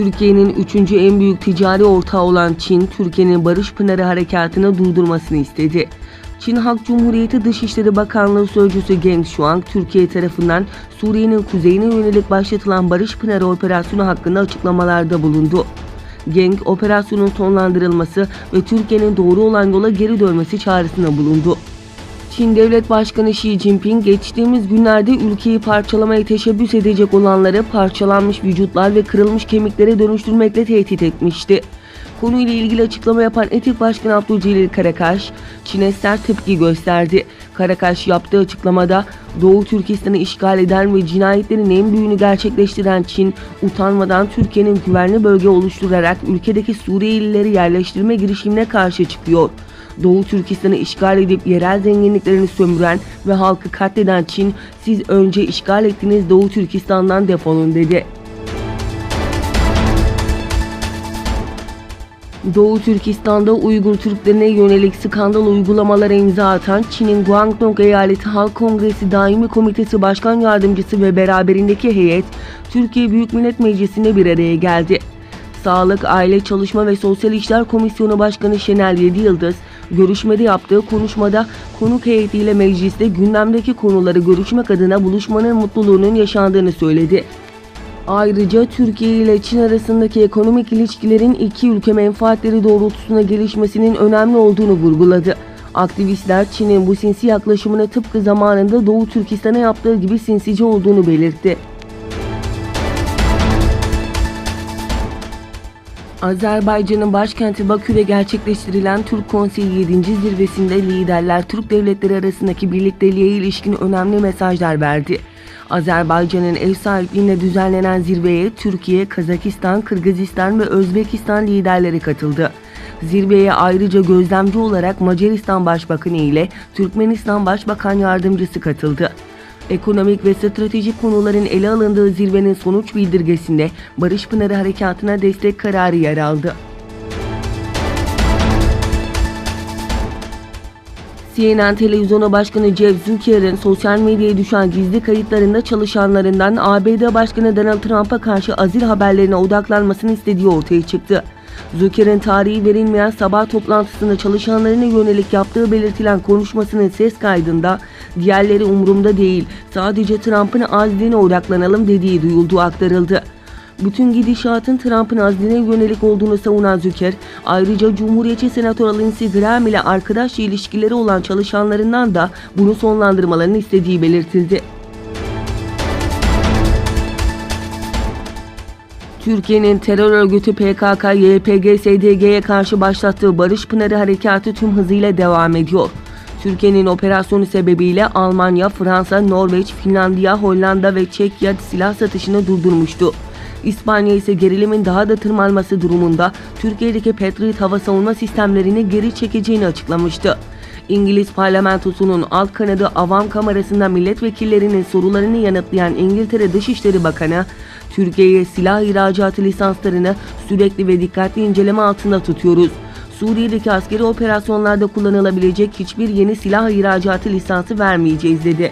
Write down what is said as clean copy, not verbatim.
Türkiye'nin 3. en büyük ticari ortağı olan Çin, Türkiye'nin Barış Pınarı Harekatı'nı durdurmasını istedi. Çin Halk Cumhuriyeti Dışişleri Bakanlığı Sözcüsü Geng Shuang, Türkiye tarafından Suriye'nin kuzeyine yönelik başlatılan Barış Pınarı operasyonu hakkında açıklamalarda bulundu. Geng, operasyonun sonlandırılması ve Türkiye'nin doğru olan yola geri dönmesi çağrısında bulundu. Çin Devlet Başkanı Xi Jinping, geçtiğimiz günlerde ülkeyi parçalamaya teşebbüs edecek olanları parçalanmış vücutlar ve kırılmış kemiklere dönüştürmekle tehdit etmişti. Konuyla ilgili açıklama yapan Etik Başkanı Abdülcelil Karakaş, Çin'e sert tepki gösterdi. Karakaş yaptığı açıklamada, Doğu Türkistan'ı işgal eden ve cinayetlerin en büyüğünü gerçekleştiren Çin, utanmadan Türkiye'nin güvenli bölge oluşturarak ülkedeki Suriyelileri yerleştirme girişimine karşı çıkıyor. Doğu Türkistan'ı işgal edip yerel zenginliklerini sömüren ve halkı katleden Çin, siz önce işgal ettiğiniz Doğu Türkistan'dan defolun dedi. Doğu Türkistan'da Uygur Türklerine yönelik skandal uygulamalara imza atan Çin'in Guangdong Eyaleti Halk Kongresi Daimi Komitesi Başkan Yardımcısı ve beraberindeki heyet, Türkiye Büyük Millet Meclisi'nde bir araya geldi. Sağlık, Aile, Çalışma ve Sosyal İşler Komisyonu Başkanı Şenel Yediyıldız, görüşmede yaptığı konuşmada konuk heyetiyle mecliste gündemdeki konuları görüşmek adına buluşmanın mutluluğunun yaşandığını söyledi. Ayrıca Türkiye ile Çin arasındaki ekonomik ilişkilerin iki ülke menfaatleri doğrultusunda gelişmesinin önemli olduğunu vurguladı. Aktivistler Çin'in bu sinsi yaklaşımını tıpkı zamanında Doğu Türkistan'a yaptığı gibi sinsice olduğunu belirtti. Azerbaycan'ın başkenti Bakü'de gerçekleştirilen Türk Konseyi 7. zirvesinde liderler Türk devletleri arasındaki birlikteliğe ilişkin önemli mesajlar verdi. Azerbaycan'ın ev sahipliğinde düzenlenen zirveye Türkiye, Kazakistan, Kırgızistan ve Özbekistan liderleri katıldı. Zirveye ayrıca gözlemci olarak Macaristan Başbakanı ile Türkmenistan Başbakan Yardımcısı katıldı. Ekonomik ve stratejik konuların ele alındığı zirvenin sonuç bildirgesinde Barış Pınarı Harekatı'na destek kararı yer aldı. CNN Televizyonu Başkanı Jeff Zucker'in sosyal medyaya düşen gizli kayıtlarında çalışanlarından ABD Başkanı Donald Trump'a karşı azil haberlerine odaklanmasını istediği ortaya çıktı. Zucker'in tarihi verilmeyen sabah toplantısında çalışanlarına yönelik yaptığı belirtilen konuşmasının ses kaydında diğerleri umurumda değil, sadece Trump'ın azline odaklanalım dediği duyulduğu aktarıldı. Bütün gidişatın Trump'ın azline yönelik olduğunu savunan Zucker, ayrıca Cumhuriyetçi Senatör Lindsey Graham ile arkadaşça ilişkileri olan çalışanlarından da bunu sonlandırmalarını istediği belirtildi. Türkiye'nin terör örgütü PKK-YPG-SDG'ye karşı başlattığı Barış Pınarı Harekatı tüm hızıyla devam ediyor. Türkiye'nin operasyonu sebebiyle Almanya, Fransa, Norveç, Finlandiya, Hollanda ve Çekya silah satışını durdurmuştu. İspanya ise gerilimin daha da tırmanması durumunda Türkiye'deki Patriot hava savunma sistemlerini geri çekeceğini açıklamıştı. İngiliz parlamentosunun alt kanadı Avam Kamerası'nda milletvekillerinin sorularını yanıtlayan İngiltere Dışişleri Bakanı, Türkiye'ye silah ihracatı lisanslarını sürekli ve dikkatli inceleme altında tutuyoruz. Suriye'deki askeri operasyonlarda kullanılabilecek hiçbir yeni silah ihracatı lisansı vermeyeceğiz dedi.